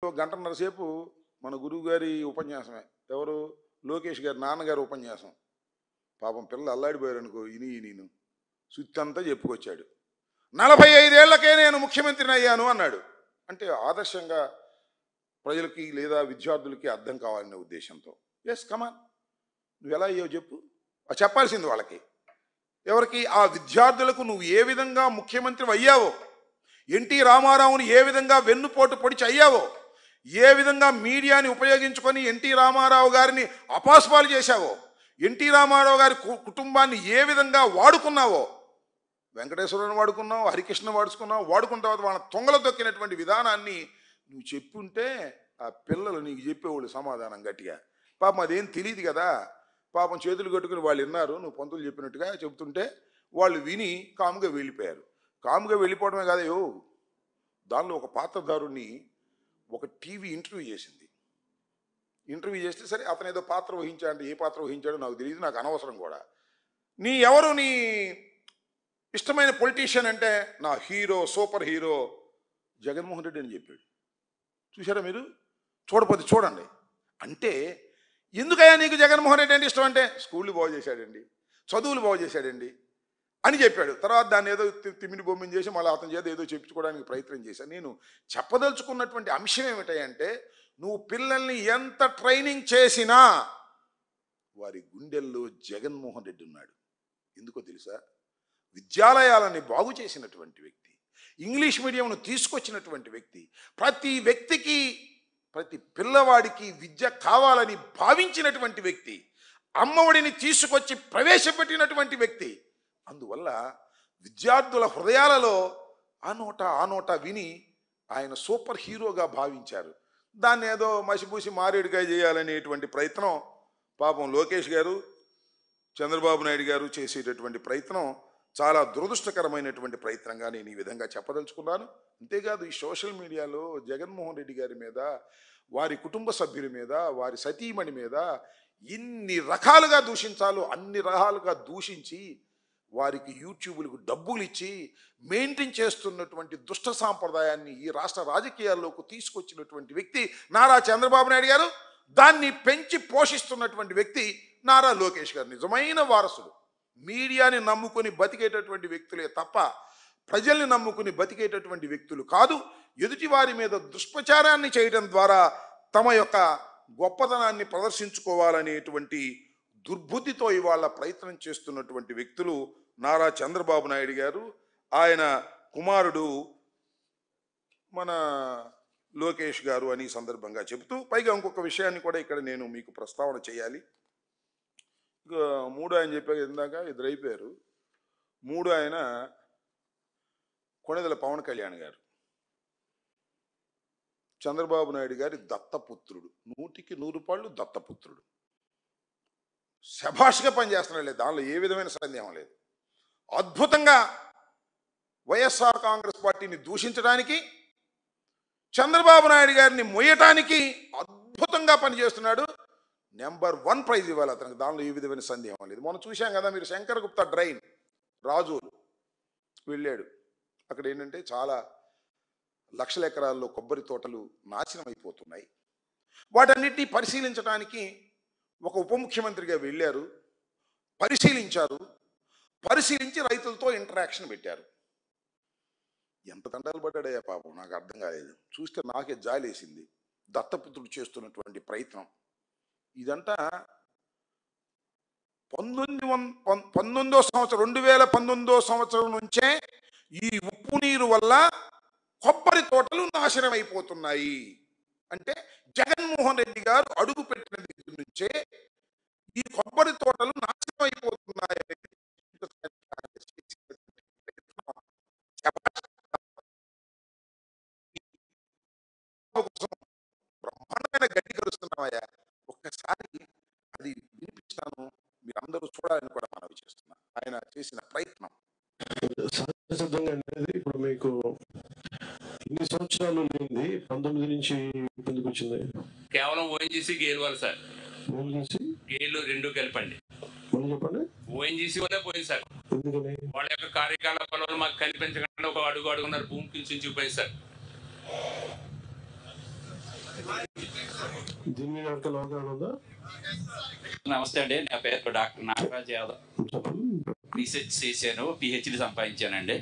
గంటన్నర సేపు మన గురువు గారి ఉపన్యాసమే. ఎవరు? లోకేష్ గారి నాన్నగారి ఉపన్యాసం. పాపం పిల్లలు అల్లాడిపోయారు అనుకో. నేను సుత్తంతా చెప్పుకొచ్చాడు. 45 ఏళ్లకే నేను ముఖ్యమంత్రిని అయ్యాను అన్నాడు. అంటే ఆదర్శంగా ప్రజలకి లేదా విద్యార్థులకి అర్థం కావాలనే ఉద్దేశంతో. ఎస్ కమాన్, నువ్వు ఎలా అయ్యావు చెప్పు. చెప్పాల్సింది వాళ్ళకి. ఎవరికి? ఆ విద్యార్థులకు నువ్వు ఏ విధంగా ముఖ్యమంత్రి అయ్యావో, ఎన్టీ రామారావుని ఏ విధంగా వెన్నుపోటు పొడిచి అయ్యావో, ఏ విధంగా మీడియాని ఉపయోగించుకొని ఎన్టీ రామారావు గారిని అపాస్పాలు చేశావో, ఎన్టీ రామారావు గారి కుటుంబాన్ని ఏ విధంగా వాడుకున్నావో, వెంకటేశ్వరుని వాడుకున్నావు, హరికృష్ణ వాడుకున్న తర్వాత వాళ్ళ తొంగలు తొక్కినటువంటి విధానాన్ని నువ్వు చెప్పుంటే ఆ పిల్లలు నీకు చెప్పేవాళ్ళు సమాధానం గట్టిగా. పాపం అదేం తెలియదు కదా. పాపం చేతులు కట్టుకుని వాళ్ళు విన్నారు, నువ్వు పంతులు చెప్పినట్టుగా చెబుతుంటే వాళ్ళు విని కాముగా వెళ్ళిపోయారు. కాముగా వెళ్ళిపోవడమే కాదయో, దానిలో ఒక పాత్రధారుణ్ణి ఒక టీవీ ఇంటర్వ్యూ చేసింది. ఇంటర్వ్యూ చేస్తే సరే అతను ఏదో పాత్ర వహించాడు. ఏ పాత్ర వహించాడో నాకు తెలియదు, నాకు అనవసరం కూడా. ఎవరు నీ ఇష్టమైన పొలిటీషియన్ అంటే, నా hero, super hero Jaganmohan Reddy అని చెప్పాడు. చూసారా మీరు? చూడపోతే చూడండి. అంటే ఎందుకయ్యా నీకు జగన్మోహన్ రెడ్డి అంటే ఇష్టం అంటే, స్కూళ్ళు బాగు చేశాడండి, చదువులు బాగు చేశాడండి అని చెప్పాడు. తర్వాత దాన్ని ఏదో తిమ్మిని బొమ్మిని చేసి మళ్ళీ అతని చేత ఏదో చెప్పించుకోవడానికి ప్రయత్నం చేశాను. నేను చెప్పదలుచుకున్నటువంటి అంశం ఏమిటంటే, నువ్వు పిల్లల్ని ఎంత ట్రైనింగ్ చేసినా వారి గుండెల్లో జగన్మోహన్ రెడ్డి ఉన్నాడు. ఎందుకో తెలుసా? విద్యాలయాలని బాగు చేసినటువంటి వ్యక్తి, ఇంగ్లీష్ మీడియంను తీసుకొచ్చినటువంటి వ్యక్తి, ప్రతి వ్యక్తికి, ప్రతి పిల్లవాడికి విద్య కావాలని భావించినటువంటి వ్యక్తి, అమ్మఒడిని తీసుకొచ్చి ప్రవేశపెట్టినటువంటి వ్యక్తి. అందువల్ల విద్యార్థుల హృదయాలలో ఆ నోట విని ఆయన సూపర్ హీరోగా భావించారు. దాన్ని ఏదో మసిపూసి మారేడుకాయ చేయాలనేటువంటి ప్రయత్నం పాపం లోకేష్ గారు, చంద్రబాబు నాయుడు గారు చేసేటటువంటి ప్రయత్నం చాలా దురదృష్టకరమైనటువంటి ప్రయత్నంగా నేను ఈ విధంగా చెప్పదలుచుకున్నాను. అంతేకాదు, ఈ సోషల్ మీడియాలో జగన్మోహన్ రెడ్డి గారి మీద, వారి కుటుంబ సభ్యుల మీద, వారి సతీమణి మీద ఇన్ని రకాలుగా దూషించాలో అన్ని రకాలుగా దూషించి వారికి యూట్యూబ్లకు డబ్బులు ఇచ్చి మెయింటైన్ చేస్తున్నటువంటి దుష్ట సాంప్రదాయాన్ని ఈ రాష్ట్ర రాజకీయాల్లోకి తీసుకొచ్చినటువంటి వ్యక్తి నారా చంద్రబాబు నాయుడు గారు. దాన్ని పెంచి పోషిస్తున్నటువంటి వ్యక్తి నారా లోకేష్ గారు. నిజమైన వారసుడు. మీడియాని నమ్ముకొని బతికేటటువంటి వ్యక్తులే తప్ప ప్రజల్ని నమ్ముకుని బతికేటటువంటి వ్యక్తులు కాదు. ఎదుటి వారి మీద దుష్ప్రచారాన్ని చేయడం ద్వారా తమ యొక్క గొప్పతనాన్ని ప్రదర్శించుకోవాలనేటువంటి దుర్బుద్ధితో ఇవాళ ప్రయత్నం చేస్తున్నటువంటి వ్యక్తులు నారా చంద్రబాబు నాయుడు గారు, ఆయన కుమారుడు మన లోకేష్ గారు అని సందర్భంగా చెబుతూ, పైగా ఇంకొక విషయాన్ని కూడా ఇక్కడ నేను మీకు ప్రస్తావన చేయాలి. మూడు ఆయన చెప్పాక ఇందాక ఇద్దరు అయిపోయారు. మూడు ఆయన కొణిదెల పవన్ కళ్యాణ్ గారు, చంద్రబాబు నాయుడు గారి దత్తపుత్రుడు. 100కి 100 పాళ్ళు దత్తపుత్రుడు. శభాష్గా పనిచేస్తున్నాడు లేదు, దానిలో ఏ విధమైన సందేహం లేదు. అద్భుతంగా వైఎస్ఆర్ కాంగ్రెస్ పార్టీని దూషించడానికి, చంద్రబాబు నాయుడు గారిని మొయ్యటానికి అద్భుతంగా పనిచేస్తున్నాడు. నెంబర్ 1 ప్రైజ్ ఇవ్వాలి అతనికి, దానిలో ఏ విధమైన సందేహం లేదు. మనం చూశాం కదా మీరు, శంకర్ గుప్తా డ్రైన్ రాజూరు వెళ్ళాడు. అక్కడ ఏంటంటే చాలా లక్షల ఎకరాల్లో కొబ్బరి తోటలు నాశనం అయిపోతున్నాయి. వాటన్నిటినీ పరిశీలించడానికి ఒక ఉప ముఖ్యమంత్రిగా వెళ్ళారు, పరిశీలించారు. పరిశీలించి రైతులతో ఇంటరాక్షన్ పెట్టారు. ఎంత తండాలు పడ్డాడయ్యా పాపం, నాకు అర్థం కాలేదు. చూస్తే నాకే జాలేసింది. దత్తపుత్రుడు చేస్తున్నటువంటి ప్రయత్నం ఇదంతా 2019 సంవత్సరం నుంచే ఈ ఉప్పు నీరు వల్ల కొబ్బరి తోటలు నాశనం అయిపోతున్నాయి. అంటే జగన్మోహన్ రెడ్డి గారు అడుగు పెట్టిన దగ్గర నుంచే ఈ కొబ్బరి తోటలు నాశనం అయిపోతున్నాయి. బ్రహ్మాండమైన గడ్డి కలుస్తున్నామయ్యా, ఒక్కసారి అది వినిపిస్తాను, మీరందరూ చూడాలని కూడా మనవి చేస్తున్నా ఆయన చేసిన ప్రయత్నం. సహజంగా అనేది ఇప్పుడు మీకు ఇన్ని సంవత్సరాలు లేనిది 19 నుంచి ఎందుకు వచ్చింది? కేవలం ఓఎన్జీసీ గేల్ వాళ్ళు సార్. ఓఎన్జీసీ గేలు రెండు కలిపండి. చెప్పండి. ఓఎన్జీసీ వల్లే పోయింది సార్. ఎందుకని? వాళ్ళ యొక్క కార్యకలాపాల మాకు కనిపించకుండా ఒక అడుగున్నర భూమి కించించిపోయింది సార్. దీని మీద ఎవరికైనా అవగాహన ఉందా? నమస్తే అండి, నా పేరు డాక్టర్ నాగరాజ్ యాదవ్. చెప్పండి. రీసెర్చ్ చేశాను, పిహెచ్డి సంపాదించానండి.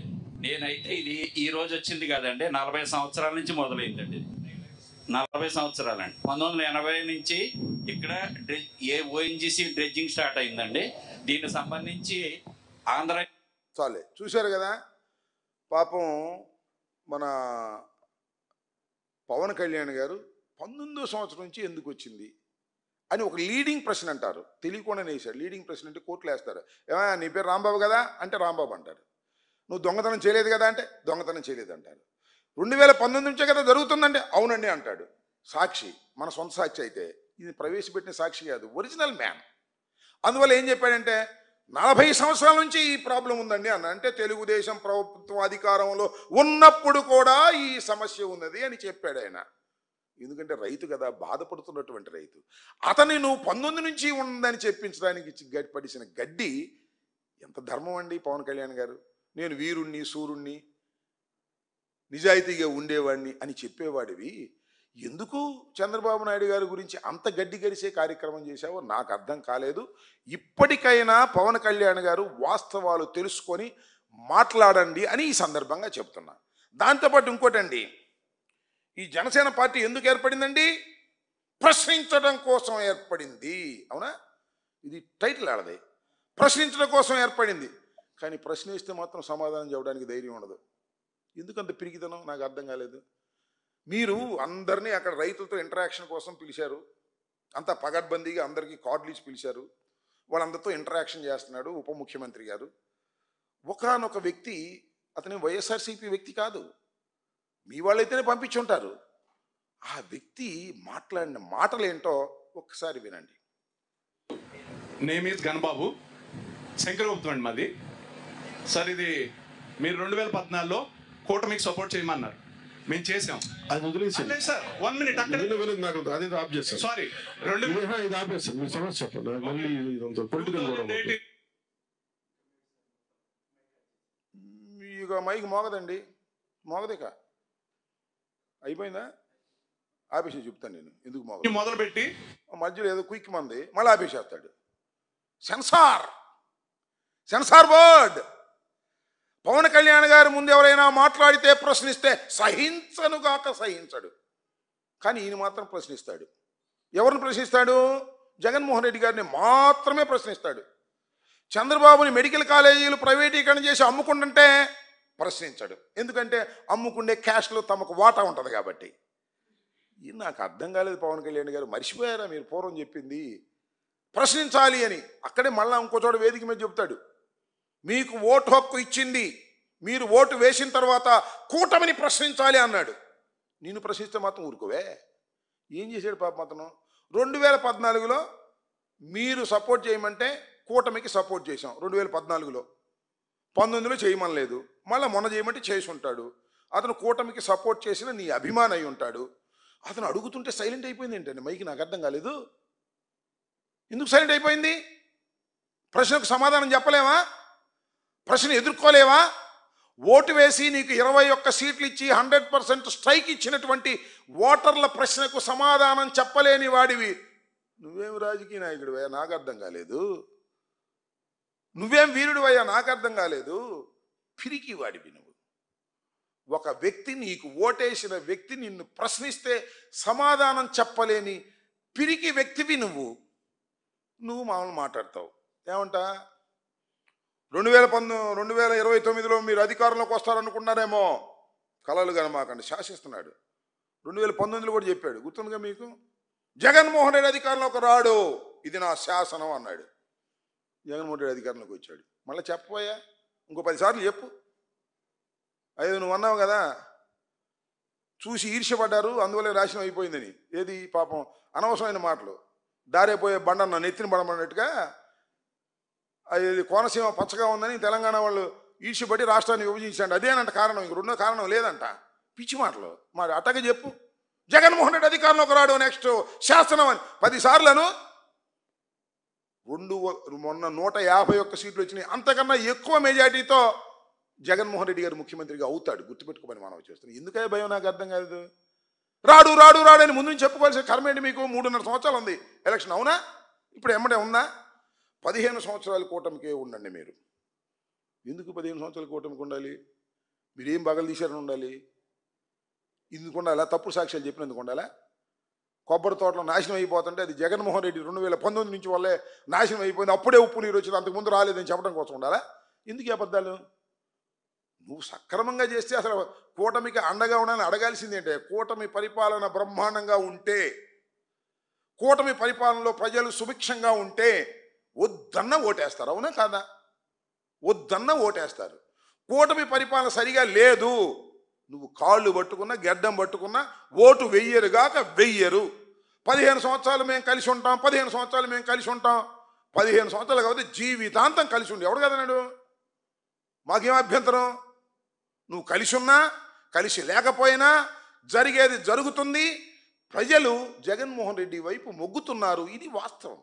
నేనైతే ఇది ఈ రోజు వచ్చింది కాదండి, 40 సంవత్సరాల నుంచి మొదలైందండి. 40 సంవత్సరాలండి. 1980 నుంచి ఇక్కడ ఓఎన్జీసీ డ్రెడ్జింగ్ స్టార్ట్ అయిందండి. దీనికి సంబంధించి ఆంధ్ర చాలే చూశారు కదా పాపం మన పవన్ కళ్యాణ్ గారు 19వ సంవత్సరం నుంచి ఎందుకు వచ్చింది అని ఒక లీడింగ్ ప్రశ్న అంటారు. తెలియకుండానే వేశాడు. లీడింగ్ ప్రశ్న అంటే కోర్టులు వేస్తారు. ఏమన్నా నీ పేరు రాంబాబు కదా అంటే రాంబాబు అంటారు. నువ్వు దొంగతనం చేయలేదు కదా అంటే దొంగతనం చేయలేదు అంటారు. 2019 నుంచే కదా జరుగుతుందంటే అవునండి అంటాడు. సాక్షి మన సొంత సాక్షి అయితే ఇది ప్రవేశపెట్టిన సాక్షి కాదు, ఒరిజినల్ మ్యాన్. అందువల్ల ఏం చెప్పాడంటే 40 సంవత్సరాల నుంచి ఈ ప్రాబ్లం ఉందండి అన్న. అంటే తెలుగుదేశం ప్రభుత్వం అధికారంలో ఉన్నప్పుడు కూడా ఈ సమస్య ఉన్నది అని చెప్పాడు ఆయన. ఎందుకంటే రైతు కదా, బాధపడుతున్నటువంటి రైతు. అతన్ని నువ్వు 19 నుంచి ఉందని చెప్పించడానికి పడిసిన గడ్డి ఎంత ధర్మం అండి పవన్ కళ్యాణ్ గారు. నేను వీరుణ్ణి సూర్యుణ్ణి నిజాయితీగా ఉండేవాడిని అని చెప్పేవాడివి ఎందుకు చంద్రబాబు నాయుడు గారి గురించి అంత గడ్డి గడిసే కార్యక్రమం చేశావో నాకు అర్థం కాలేదు. ఇప్పటికైనా పవన్ కళ్యాణ్ గారు వాస్తవాలు తెలుసుకొని మాట్లాడండి అని ఈ సందర్భంగా చెప్తున్నా. దాంతోపాటు ఇంకోటండి, ఈ జనసేన పార్టీ ఎందుకు ఏర్పడిందండి? ప్రశ్నించడం కోసం ఏర్పడింది. అవునా? ఇది టైటిల్ ఆడది. ప్రశ్నించడం కోసం ఏర్పడింది. కానీ ప్రశ్నిస్తే మాత్రం సమాధానం చెప్పడానికి ధైర్యం ఉండదు. ఎందుకంత పిరికితనం నాకు అర్థం కాలేదు. మీరు అందరినీ అక్కడ రైతులతో ఇంటరాక్షన్ కోసం పిలిచారు. అంతా పగడ్బందీగా అందరికీ కార్డులు ఇచ్చి పిలిచారు. వాళ్ళందరితో ఇంటరాక్షన్ చేస్తున్నాడు ఉప ముఖ్యమంత్రి గారు. ఒకానొక వ్యక్తి, అతని వైఎస్ఆర్సీపీ వ్యక్తి కాదు, మీ వాళ్ళైతేనే పంపించుంటారు. ఆ వ్యక్తి మాట్లాడిన మాటలు ఏంటో ఒక్కసారి వినండి. నేమ్ ఈజ్ గణబాబు, శంకరగుప్తం అండి మాది. సార్ ఇది మీరు 2014లో కూటమికి సపోర్ట్ చేయమన్నారు, మేము చేసాం. అది వదిలేసి సార్ 1 మినిట్ అక్కడ నాకు అది ఆఫ్ చేస్తాను. సారీ ఇది ఆపేస్తాను. మీరు సమస్య చెప్పండి. మళ్ళీ ఇదంతా పొలిటికల్ కూడా ఇక మైక్ మోగదండి, మోగదేక అయిపోయిందా? ఆపేసి చెప్తాను నేను ఎందుకు మోగ. మొదలుపెట్టి మధ్యలో ఏదో క్విక్ మంది మళ్ళీ ఆపేసేస్తాడు. Censor board. పవన్ కళ్యాణ్ గారి ముందు ఎవరైనా మాట్లాడితే ప్రశ్నిస్తే సహించనుగాక సహించడు. కానీ ఈయన మాత్రం ప్రశ్నిస్తాడు. ఎవరిని ప్రశ్నిస్తాడు? జగన్మోహన్ రెడ్డి గారిని మాత్రమే ప్రశ్నిస్తాడు. చంద్రబాబుని మెడికల్ కాలేజీలు ప్రైవేటీకరణ చేసి అమ్ముకుంటుంటే ప్రశ్నించాడు. ఎందుకంటే అమ్ముకుండే క్యాష్లో తమకు వాటా ఉంటుంది కాబట్టి. ఇది నాకు అర్థం కాలేదు. పవన్ కళ్యాణ్ గారు మర్చిపోయారా మీరు పూర్వం చెప్పింది? ప్రశ్నించాలి అని. అక్కడే మళ్ళీ ఇంకో చోట వేదిక మీద చెప్తాడు, మీకు ఓటు హక్కు ఇచ్చింది, మీరు ఓటు వేసిన తర్వాత కూటమిని ప్రశ్నించాలి అన్నాడు. నేను ప్రశ్నిస్తే మాత్రం ఊరుకోవే. ఏం చేశాడు పాపం అతను? 2014లో మీరు సపోర్ట్ చేయమంటే కూటమికి సపోర్ట్ చేశాం 2014లో. 19లో చేయమనలేదు. మళ్ళీ మొన్న చేయమంటే చేసి ఉంటాడు. అతను కూటమికి సపోర్ట్ చేసిన నీ అభిమాని అయి ఉంటాడు. అతను అడుగుతుంటే సైలెంట్ అయిపోయింది ఏంటండి మైకి? నాకు అర్థం కాలేదు. ఎందుకు సైలెంట్ అయిపోయింది? ప్రశ్నకు సమాధానం చెప్పలేవా? ప్రశ్న ఎదుర్కోలేవా? ఓటు వేసి నీకు 21 సీట్లు ఇచ్చి 100% స్ట్రైక్ ఇచ్చినటువంటి ఓటర్ల ప్రశ్నకు సమాధానం చెప్పలేని వాడివి నువ్వేం రాజకీయ నాయకుడివయ్యా? నాకు అర్థం కాలేదు. నువ్వేం వీరుడివయ్యా? నాకు అర్థం కాలేదు. పిరికి వాడివి నువ్వు. ఒక వ్యక్తి, నీకు ఓటేసిన వ్యక్తి నిన్ను ప్రశ్నిస్తే సమాధానం చెప్పలేని పిరికి వ్యక్తివి నువ్వు. మామూలు మాట్లాడతావు. ఏమంటా 2029లో మీరు అధికారంలోకి వస్తారనుకున్నారేమో, కలలు కనమాకండి, శాసిస్తున్నాడు. 2019లో కూడా చెప్పాడు, గుర్తుందిగా మీకు? జగన్మోహన్ రెడ్డి అధికారంలోకి రాడు, ఇది నా శాసనం అన్నాడు. జగన్మోహన్ రెడ్డి అధికారంలోకి వచ్చాడు. మళ్ళీ చెప్పబోయా, ఇంకో 10 సార్లు చెప్పు. అయ్యో నువ్వు అన్నావు కదా, చూసి ఈర్ష్యపడ్డారు అందువల్ల నాశనం అయిపోయిందని. ఏది పాపం అనవసరమైన మాటలు. దారైపోయే బండన్న నెత్తిన పడమన్నట్టుగా అది కోనసీమ పచ్చగా ఉందని తెలంగాణ వాళ్ళు ఈర్ష్యపడి రాష్ట్రాన్ని విభజించండి, అదేనంట కారణం. ఇంక రెండో కారణం లేదంట. పిచ్చి మాటలు. మరి అట్టగా చెప్పు. జగన్మోహన్ రెడ్డి అధికారంలోకి రాడు, నెక్స్ట్ శాసనం అని 10 సార్లను. మొన్న 151 సీట్లు వచ్చినాయి. అంతకన్నా ఎక్కువ మెజార్టీతో జగన్మోహన్ రెడ్డి గారు ముఖ్యమంత్రిగా అవుతాడు. గుర్తుపెట్టుకోమని మనం చేస్తున్నాం. ఎందుకే భయం? నాకు అర్థం కాదు. రాడు రాడు రాడు అని ముందు నుంచి చెప్పుకోవాల్సిన కర్మ ఏంటి మీకు? 3.5 సంవత్సరాలు ఉంది ఎలక్షన్, అవునా? ఇప్పుడు ఎమ్మటే ఉందా? 15 సంవత్సరాల కూటమికే ఉండండి మీరు. ఎందుకు 15 సంవత్సరాల కూటమికి ఉండాలి? మీరేం బగలు తీశారని ఉండాలి? ఎందుకు ఉండాలా? తప్పుడు సాక్ష్యాలు చెప్పినందుకు ఉండాలా? కొబ్బరి తోటలో నాశనం అయిపోతుంటే అది జగన్మోహన్ రెడ్డి 2019 నుంచి వల్లే నాశనం అయిపోయింది, అప్పుడే ఉప్పు నీరు వచ్చింది, అంతకుముందు రాలేదని చెప్పడం కోసం ఉండాలా? ఎందుకు ఈ అబద్ధాలు? నువ్వు సక్రమంగా చేస్తే అసలు కూటమికి అండగా ఉండాలని అడగాల్సింది ఏంటంటే, కూటమి పరిపాలన బ్రహ్మాండంగా ఉంటే, కూటమి పరిపాలనలో ప్రజలు సుభిక్షంగా ఉంటే వద్దన్న ఓటేస్తారు, అవునా కాదా? వద్దన్న ఓటేస్తారు. కూటమి పరిపాలన సరిగా లేదు, నువ్వు కాళ్ళు పట్టుకున్నా గెడ్డం పట్టుకున్నా ఓటు వెయ్యరుగాక వెయ్యరు. 15 సంవత్సరాలు మేము కలిసి ఉంటాం, 15 సంవత్సరాలు మేము కలిసి ఉంటాం. 15 సంవత్సరాలు కాబట్టి జీవితాంతం కలిసి ఉండి ఎవడు కదన్నాడు? మాకేం అభ్యంతరం? నువ్వు కలిసి ఉన్నా కలిసి లేకపోయినా జరిగేది జరుగుతుంది. ప్రజలు జగన్మోహన్ రెడ్డి వైపు మొగ్గుతున్నారు, ఇది వాస్తవం.